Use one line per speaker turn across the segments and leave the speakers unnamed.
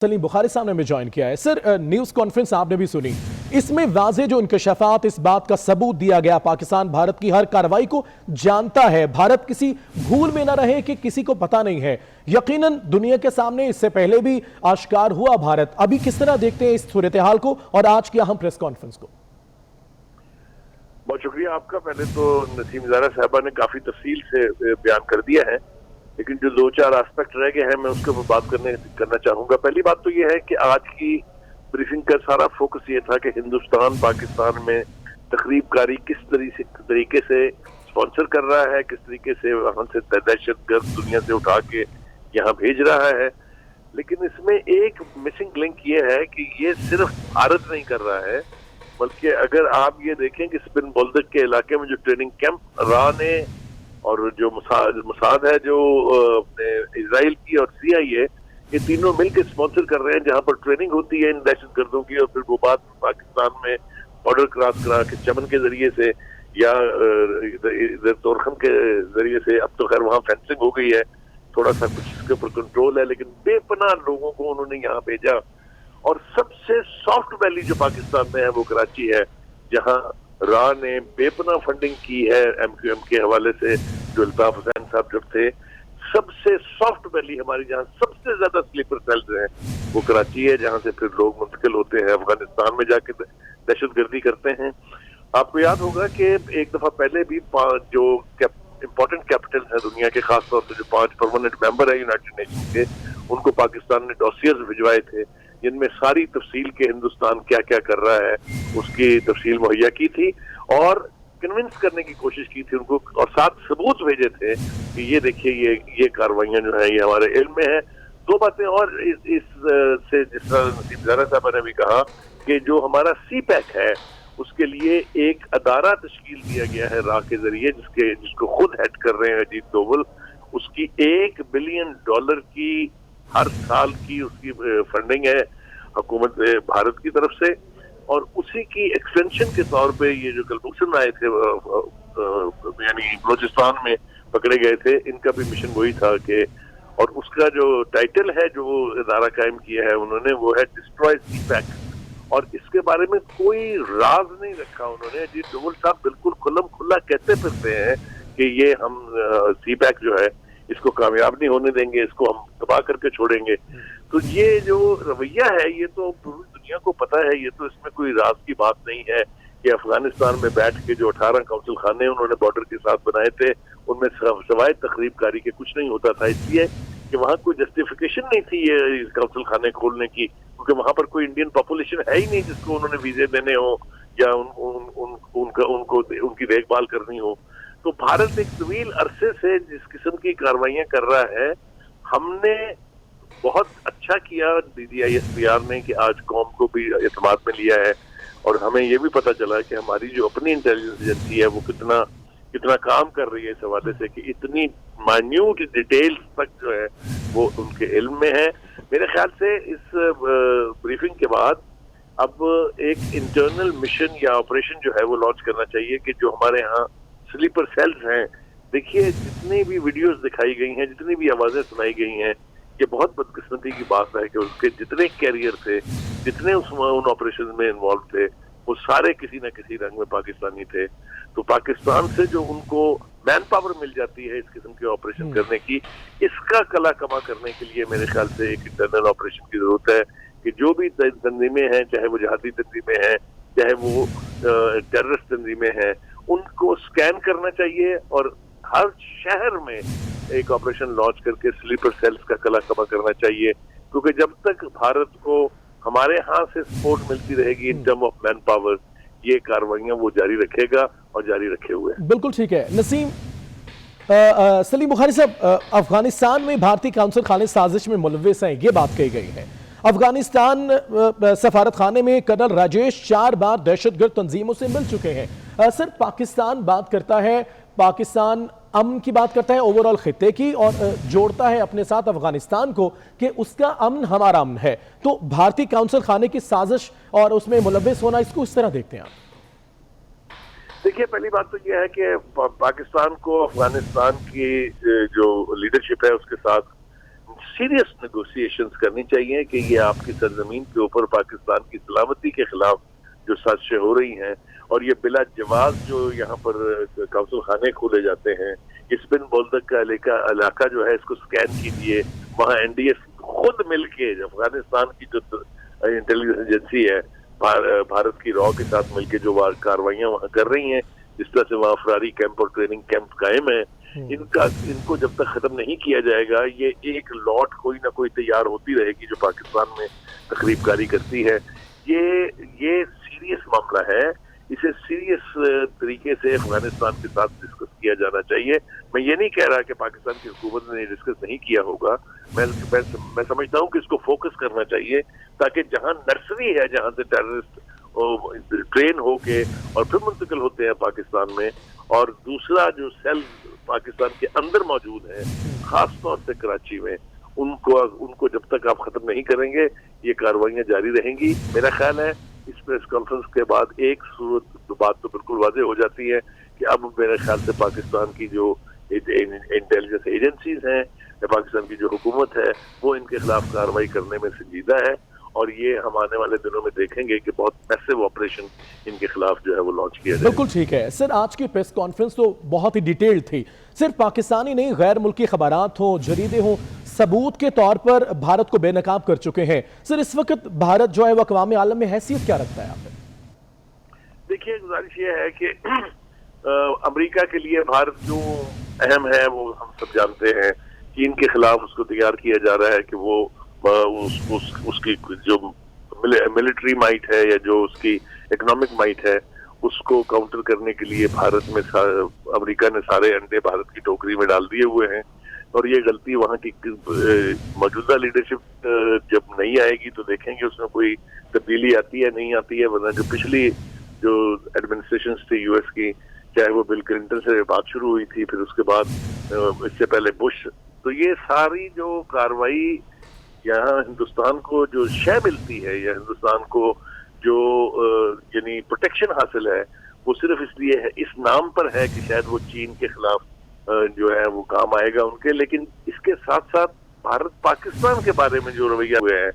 सलीम बुखारी साहब ने हमें ज्वाइन किया है। सर, न्यूज़ कॉन्फ्रेंस आपने भी सुनी, इसमें वाज़े जो इंकशाफात इस बात का सबूत दिया गया, पाकिस्तान भारत की हर कार्रवाई को जानता है, भारत किसी भूल में ना रहे कि किसी को पता नहीं है। यकीनन दुनिया के सामने इससे पहले भी आश्कार हुआ भारत। अभी किस तरह देखते हैं इस सूरत हाल को और आज की अहम प्रेस कॉन्फ्रेंस को?
बहुत शुक्रिया आपका। पहले तो नसीम ज़ारा साहबा ने काफी तफसील से बयान कर दिया है, लेकिन जो दो चार एस्पेक्ट रह गए हैं मैं उसके ऊपर बात करना चाहूंगा। पहली बात तो ये है कि आज की ब्रीफिंग का सारा फोकस ये था कि हिंदुस्तान पाकिस्तान में तकरीबकारी किस तरीके से स्पॉन्सर कर रहा है, किस तरीके से वहां से दहशतगर्द दुनिया से उठा के यहाँ भेज रहा है। लेकिन इसमें एक मिसिंग लिंक ये है कि ये सिर्फ भारत नहीं कर रहा है, बल्कि अगर आप ये देखें कि स्पिन बोल्दक के इलाके में जो ट्रेनिंग कैंप रहा ने और जो मुसाद है, जो इजराइल की और CIA, ये तीनों मिलकर स्पॉन्सर कर रहे हैं, जहां पर ट्रेनिंग होती है इन दहशतगर्दों की और फिर वो बात पाकिस्तान में बॉर्डर क्रॉस करा के चमन के जरिए से या इधर तोरखम के जरिए से, अब तो खैर वहां फेंसिंग हो गई है, थोड़ा सा कुछ इसके ऊपर कंट्रोल है, लेकिन बेपनाह लोगों को उन्होंने यहाँ भेजा। और सबसे सॉफ्ट वैली जो पाकिस्तान में है वो कराची है, जहां राह ने बेपनाह फंडिंग की है MQM के हवाले से। जो अल्ताफ हुसैन साहब जब थे, सबसे सॉफ्ट वैली हमारी जहां सबसे ज्यादा स्लीपर सेल्स हैं वो कराची है, जहां से फिर लोग मुंतकिल होते हैं, अफगानिस्तान में जाके दहशतगर्दी करते हैं। आपको याद होगा कि एक दफा पहले भी जो इम्पोर्टेंट कैपिटल है दुनिया के, खासतौर से जो 5 परमानेंट मेंबर है यूनाइटेड नेशन के, उनको पाकिस्तान ने डॉसियर्स भिजवाए थे जिनमें सारी तफसील के हिंदुस्तान क्या क्या कर रहा है उसकी तफसील मुहैया की थी और कन्विंस करने की कोशिश की थी उनको, और साथ सबूत भेजे थे कि ये देखिए ये कार्रवाइयां जो है ये हमारे इल्म में है। दो बातें और इस से, जिस तरह नसीम ज़ारा साहब ने भी कहा कि जो हमारा CPEC है उसके लिए एक अदारा तश्कील दिया गया है राह के जरिए, जिसको खुद हेड कर रहे हैं अजीत डोवल। उसकी $1 बिलियन की हर साल की उसकी फंडिंग है हुकूमत भारत की तरफ से, और उसी की एक्सटेंशन के तौर पे ये जो कलभूषण आए थे यानी बलोचिस्तान में पकड़े गए थे, इनका भी मिशन वही था कि, और उसका जो टाइटल है जो इदारा कायम किया है उन्होंने, वो है डिस्ट्रॉय CPEC। और इसके बारे में कोई राज नहीं रखा उन्होंने। अजीत डोवल साहब बिल्कुल खुल्लम खुल्ला कहते फिरते हैं कि ये हम CPEC जो है इसको कामयाब नहीं होने देंगे, इसको हम तबाह करके छोड़ेंगे। तो ये जो रवैया है ये तो पूरी दुनिया को पता है, ये तो इसमें कोई राज की बात नहीं है कि अफगानिस्तान में बैठ के जो 18 काउंसिल खाने उन्होंने बॉर्डर के साथ बनाए थे उनमें सवाए तकरीबकारी के कुछ नहीं होता था, इसलिए कि वहाँ कोई जस्टिफिकेशन नहीं थी ये काउंसिल खाने खोलने की, क्योंकि वहाँ पर कोई इंडियन पॉपुलेशन है ही नहीं जिसको उन्होंने वीजे देने हो या उनको उनकी देखभाल करनी हो। तो भारत एक तवील अरसे से जिस किस्म की कार्रवाइयां कर रहा है, हमने बहुत अच्छा किया DDISPR ने कि आज कौम को भी एतमाद में लिया है, और हमें ये भी पता चला कि हमारी जो अपनी इंटेलिजेंस एजेंसी है वो कितना काम कर रही है इस हवाले से कि इतनी माइन्यूट डिटेल्स तक जो है वो उनके इल्म में है। मेरे ख्याल से इस ब्रीफिंग के बाद अब एक इंटरनल मिशन या ऑपरेशन जो है वो लॉन्च करना चाहिए कि जो हमारे यहाँ स्लीपर सेल्स हैं, देखिए जितनी भी वीडियोस दिखाई गई हैं, जितनी भी आवाजें सुनाई गई हैं, ये बहुत बदकिस्मती की बात है कि उसके जितने कैरियर थे, जितने उन ऑपरेशन में इन्वॉल्व थे, वो सारे किसी न किसी रंग में पाकिस्तानी थे। तो पाकिस्तान से जो उनको मैन पावर मिल जाती है इस किस्म के ऑपरेशन करने की, इसका कला कमा करने के लिए मेरे ख्याल से एक इंटरनल ऑपरेशन की जरूरत है कि जो भी तंजीमें हैं, चाहे वो जहादी तंजीमें हैं, चाहे वो टेररिस्ट तंजीमें हैं, उनको स्कैन करना चाहिए और हर शहर में एक ऑपरेशन लॉन्च करके स्लीपर सेल्स का कला कमा करना चाहिए, क्योंकि जब तक भारत को हमारे यहाँ से सपोर्ट मिलती रहेगी in term of man power, ये कार्रवाइयां वो जारी रखेगा और जारी रखे हुए हैं।
बिल्कुल ठीक है। नसीम सलीम बुखारी साहब, अफगानिस्तान में भारतीय काउंसिल खाने साजिश में मुलव्विस हैं, ये बात कही गई है। अफगानिस्तान सफारत खाने में कर्नल राजेश 4 बार दहशतगर्द तंजीमों से मिल चुके हैं। सर, पाकिस्तान बात करता है, पाकिस्तान अमन की बात करता है ओवरऑल खित्ते की, और जोड़ता है अपने साथ अफगानिस्तान को कि उसका अमन हमारा अमन है। तो भारतीय काउंसिल खाने की साजिश और उसमें मुलव्विस होना, इसको इस तरह देखते हैं आप?
देखिए, पहली बात तो यह है कि पाकिस्तान को अफगानिस्तान की जो लीडरशिप है उसके साथ सीरियस नेगोशिएशंस करनी चाहिए कि ये आपकी सरजमीन के ऊपर पाकिस्तान की सलामती के खिलाफ जो साजिशें हो रही हैं, और ये बिला जवाब जो यहाँ पर काउंसिल खाने खोले जाते हैं, इस बिन बोल्दक का इलाका जो है इसको स्कैन कीजिए, वहाँ NDS खुद मिलके अफगानिस्तान की जो इंटेलिजेंस एजेंसी है भारत की रॉ के साथ मिलके जो कार्रवाइयां वहाँ कर रही हैं, जिस तरह से वहाँ फरारी कैंप और ट्रेनिंग कैंप कायम है, इनको जब तक खत्म नहीं किया जाएगा, ये एक लॉट कोई ना कोई तैयार होती रहेगी जो पाकिस्तान में तकरीबकारी करती है। ये सीरियस मामला है, इसे सीरियस तरीके से अफगानिस्तान के साथ डिस्कस किया जाना चाहिए। मैं ये नहीं कह रहा कि पाकिस्तान की हुकूमत ने डिस्कस नहीं किया होगा, मैं समझता हूँ कि इसको फोकस करना चाहिए, ताकि जहाँ नर्सरी है, जहाँ से टेररिस्ट ट्रेन होके और फिर मुंतकिल होते हैं पाकिस्तान में, और दूसरा जो सेल पाकिस्तान के अंदर मौजूद है, खास तौर से कराची में, उनको जब तक आप खत्म नहीं करेंगे ये कार्रवाइयां जारी रहेंगी। मेरा ख्याल है इस प्रेस कॉन्फ्रेंस के बाद एक बात तो बिल्कुल वाज़ेह हो जाती है कि अब मेरे ख्याल से पाकिस्तान की जो इंटेलिजेंस एजेंसीज हैं या पाकिस्तान की जो हुकूमत है वो इनके खिलाफ कार्रवाई करने में संजीदा है, और ये हम आने वाले दिनों में देखेंगे कि बहुत मैसिव ऑपरेशन इनके खिलाफ जो है वो लॉन्च किया जाएगा।
बिल्कुल ठीक है सर, आज की प्रेस कॉन्फ्रेंस तो बहुत ही डिटेल्ड थी। सिर्फ पाकिस्तानी नहीं, गैर मुल्की खबरात हो, जरीदे हो, सबूत के तौर पर भारत को बेनकाब कर चुके हैं। सर इस वक्त भारत जो है वो अक़वाम आलम में हैसियत क्या रखता है यहाँ पे?
देखिए, गुजारिश ये है कि अमेरिका के लिए भारत जो अहम है वो हम सब जानते हैं। चीन के खिलाफ उसको तैयार किया जा रहा है कि वो उसकी जो मिलिट्री माइट है या जो उसकी इकोनॉमिक माइट है उसको काउंटर करने के लिए भारत में अमेरिका ने सारे अंडे भारत की टोकरी में डाल दिए हुए हैं, और ये गलती वहाँ की मौजूदा लीडरशिप जब नहीं आएगी तो देखेंगे उसमें कोई तब्दीली आती है नहीं आती है। वरना जो पिछली जो एडमिनिस्ट्रेशन थी यूएस की, चाहे वो बिल क्लिंटन से बात शुरू हुई थी, फिर उसके बाद इससे पहले बुश, तो ये सारी जो कार्रवाई यहाँ हिंदुस्तान को जो शय मिलती है या हिंदुस्तान को जो यानी प्रोटेक्शन हासिल है, वो सिर्फ इसलिए है, इस नाम पर है कि शायद वो चीन के खिलाफ जो है वो काम आएगा उनके। लेकिन इसके साथ साथ भारत पाकिस्तान के बारे में जो रवैया हुए हैं,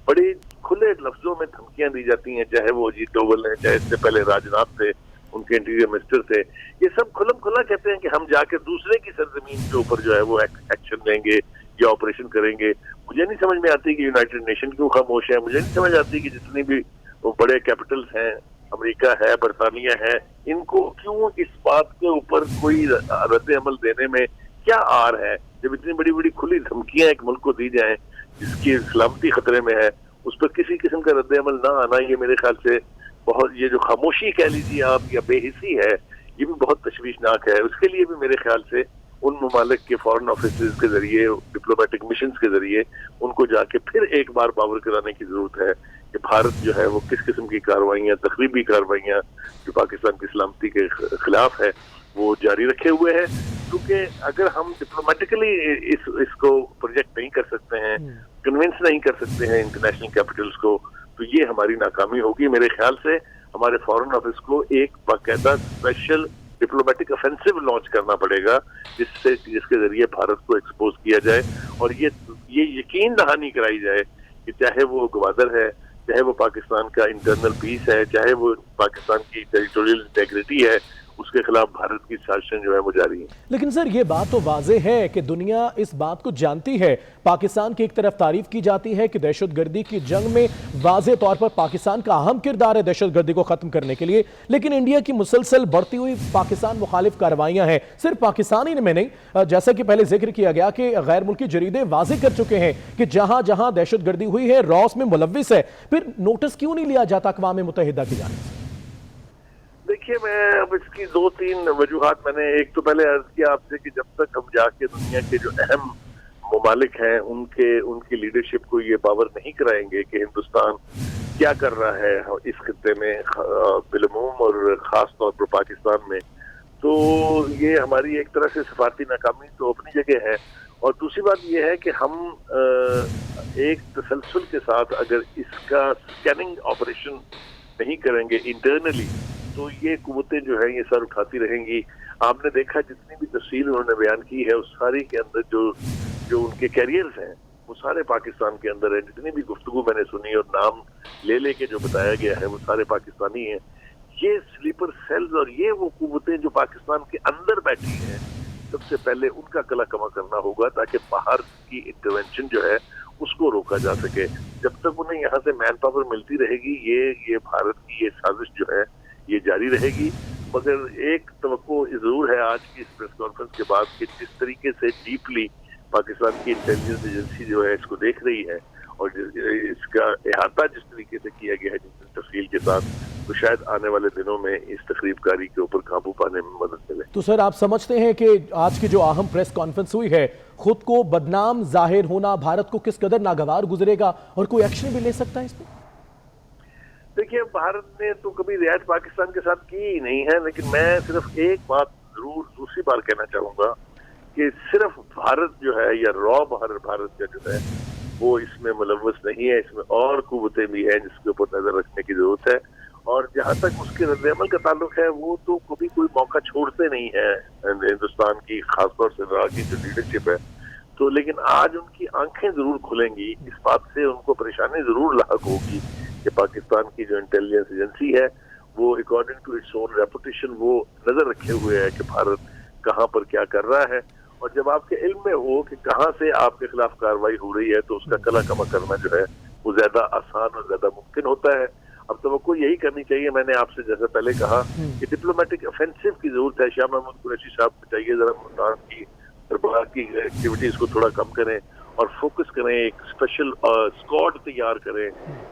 बड़ी खुले लफ्जों में धमकियां दी जाती हैं, चाहे वो अजीत डोवल है, चाहे इससे पहले राजनाथ थे, उनके इंटीरियर मिनिस्टर थे, ये सब खुलम खुला कहते हैं कि हम जाके दूसरे की सरजमीन के ऊपर जो है वो एक्शन लेंगे या ऑपरेशन करेंगे। मुझे नहीं समझ में आती कि यूनाइटेड नेशन क्यों खामोश है, मुझे नहीं समझ आती कि जितनी भी वो बड़े कैपिटल्स हैं, अमेरिका है, बरतानिया है, इनको क्यों इस बात के ऊपर कोई रद्द अमल देने में क्या आर है। जब इतनी बड़ी बड़ी खुली धमकियां एक मुल्क को दी जाएं जिसकी सलामती खतरे में है, उस पर किसी किस्म का रद्द अमल ना आना, ये मेरे ख्याल से बहुत, ये जो खामोशी कह लीजिए आप या बेहिसी है, ये भी बहुत तशवीशनाक है। उसके लिए भी मेरे ख्याल से उन ममालिक के फॉरेन ऑफिस के जरिए, डिप्लोमेटिक मिशंस के जरिए उनको जाके फिर एक बार बावर कराने की जरूरत है कि भारत जो है वो किस किस्म की कार्रवाइयाँ, तखरीबी कार्रवाइयाँ जो पाकिस्तान की सलामती के खिलाफ है वो जारी रखे हुए हैं। क्योंकि अगर हम डिप्लोमेटिकली इसको प्रोजेक्ट नहीं कर सकते हैं, कन्विंस नहीं कर सकते हैं इंटरनेशनल कैपिटल्स को, तो ये हमारी नाकामी होगी। मेरे ख्याल से हमारे फॉरेन ऑफिस को एक बाकायदा स्पेशल डिप्लोमेटिक ऑफेंसिव लॉन्च करना पड़ेगा, जिसके जरिए भारत को एक्सपोज किया जाए और ये यकीन दहानी कराई जाए कि चाहे वो गवादर है, चाहे वो पाकिस्तान का इंटरनल पीस है, चाहे वो पाकिस्तान की टेरिटोरियल इंटेग्रिटी है, उसके खिलाफ भारत की साजिशें जो है वो जारी है।
लेकिन सर ये बात तो वाज़ेह है कि दुनिया इस बात को जानती है। पाकिस्तान की एक तरफ तारीफ की जाती है कि दहशतगर्दी की जंग में वाज़ेह तौर पर पाकिस्तान का अहम किरदार है दहशतगर्दी को खत्म करने के लिए, लेकिन इंडिया की मुसलसल बढ़ती हुई पाकिस्तान मुखालिफ कार्रवाइयां हैं। सिर्फ पाकिस्तान ही में नहीं, जैसा कि पहले जिक्र किया गया कि गैर मुल्की जरीदे वाज़ेह कर चुके हैं कि जहां जहां दहशतगर्दी हुई है रॉस में मुलव्विस है, फिर नोटिस क्यों नहीं लिया जाता अक़वाम मुत्तहिदा की जानिब से?
देखिए, मैं अब इसकी 2-3 वजूहात, मैंने एक तो पहले अर्ज किया आपसे कि जब तक हम जाके दुनिया के जो अहम ममालिक हैं उनकी लीडरशिप को ये बावर नहीं कराएंगे कि हिंदुस्तान क्या कर रहा है इस खित्ते में बिलमूम और ख़ास तौर पर पाकिस्तान में, तो ये हमारी एक तरह से सफारती नाकामी तो अपनी जगह है। और दूसरी बात ये है कि हम एक तसलसल के साथ अगर इसका स्कैनिंग ऑपरेशन नहीं करेंगे इंटरनली, तो ये कुव्वतें जो है ये सर उठाती रहेंगी। आपने देखा जितनी भी तफसील उन्होंने बयान की है उस सारी के अंदर जो उनके कैरियर्स हैं, वो सारे पाकिस्तान के अंदर है। जितनी भी गुफ्तगू मैंने सुनी और नाम ले के जो बताया गया है वो सारे पाकिस्तानी हैं। ये स्लीपर सेल्स और ये वो कुव्वतें जो पाकिस्तान के अंदर बैठी हैं, सबसे पहले उनका कला कमा करना होगा ताकि बाहर की इंटरवेंशन जो है उसको रोका जा सके। जब तक उन्हें यहाँ से मैन पावर मिलती रहेगी ये भारत की ये साजिश जो है ये जारी रहेगी। मगर एक तवक्को जरूर है आज की इस प्रेस कॉन्फ्रेंस के बाद कि जिस तरीके से डीपली पाकिस्तान की इंटेलिजेंस एजेंसी जो है इसको देख रही है और इसका इहाता जिस तरीके से किया गया है जिस तफसील के साथ, तो शायद आने वाले दिनों में इस तकरीबकारी के ऊपर काबू पाने में मदद मिले।
तो सर आप समझते हैं कि आज की जो अहम प्रेस कॉन्फ्रेंस हुई है, खुद को बदनाम जाहिर होना भारत को किस कदर नागवार गुजरेगा और कोई एक्शन भी ले सकता है इस पर?
देखिए, भारत ने तो कभी रियायत पाकिस्तान के साथ की ही नहीं है, लेकिन मैं सिर्फ एक बात जरूर दूसरी बार कहना चाहूंगा कि सिर्फ भारत जो है या रॉ भारत का जो है वो इसमें मुलव्वस नहीं है। इसमें और कुव्वतें भी हैं जिसके ऊपर नजर रखने की जरूरत है। और जहां तक उसके रद्द-ए-अमल का ताल्लुक है, वो तो कभी कोई मौका छोड़ते नहीं है हिंदुस्तान की, खासतौर से रॉ की जो लीडरशिप है। तो लेकिन आज उनकी आंखें जरूर खुलेंगी, इस बात से उनको परेशानी जरूर लाहक होगी कि पाकिस्तान की जो इंटेलिजेंस एजेंसी है वो according to its own reputation वो नजर रखे हुए है कि भारत कहाँ पर क्या कर रहा है। और जब आपके इल्म में हो कि कहाँ से आपके खिलाफ कार्रवाई हो रही है तो उसका कला कमा करना जो है वो ज्यादा आसान और ज्यादा मुमकिन होता है। अब तो यही करनी चाहिए। मैंने आपसे जैसे पहले कहा कि डिप्लोमेटिक ऑफेंसिव की जरूरत है। शाह महमूद कुरैशी साहब को चाहिए जरा मुल्तान की दरबार की एक्टिविटीज को थोड़ा कम करें और फोकस करें, एक स्पेशल स्क्वाड तैयार करें।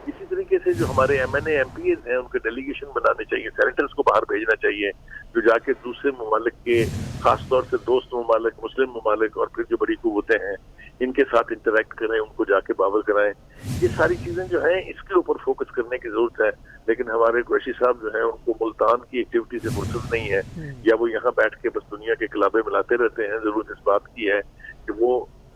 इसी तरीके से जो हमारे MNA MPs हैं उनके डेलीगेशन बनाने चाहिए, सेनेटर्स को बाहर भेजना चाहिए जो जाके दूसरे ममालिक के, खासतौर से दोस्त ममालिक, मुस्लिम ममालिक और फिर जो बड़ी कुव्वतें हैं इनके साथ इंटरेक्ट करें, उनको जाके बावर कराएं। ये सारी चीजें जो हैं इसके ऊपर फोकस करने की जरूरत है। लेकिन हमारे कुरैशी साहब जो है उनको मुल्तान की एक्टिविटी से फुर्सत नहीं है, या वो यहाँ बैठ के बस दुनिया के किलाबे मिलाते रहते हैं। जरूरत इस बात की है कि वो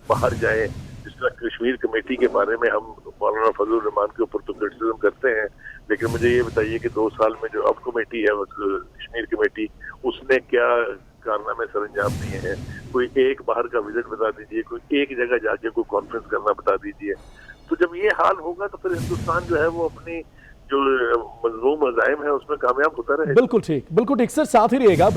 बाहर जाए। जिस तरह कश्मीर कमेटी के बारे में हम मौलाना फजल रहमान के ऊपर तो क्रिटिसिज्म करते हैं, लेकिन मुझे ये बताइए कि 2 साल में जो अब कमेटी है कश्मीर कमेटी, उसने क्या कारनामे सर अंजाम दिए हैं? कोई एक बाहर का विजिट बता दीजिए, कोई एक जगह जाके कोई कॉन्फ्रेंस करना बता दीजिए। तो जब ये हाल होगा तो फिर हिंदुस्तान जो है वो अपनी जो मज़लूम अज़ाइम है उसमें कामयाब होता रहेगा।
बिल्कुल ठीक सर, साथ ही रहिएगा।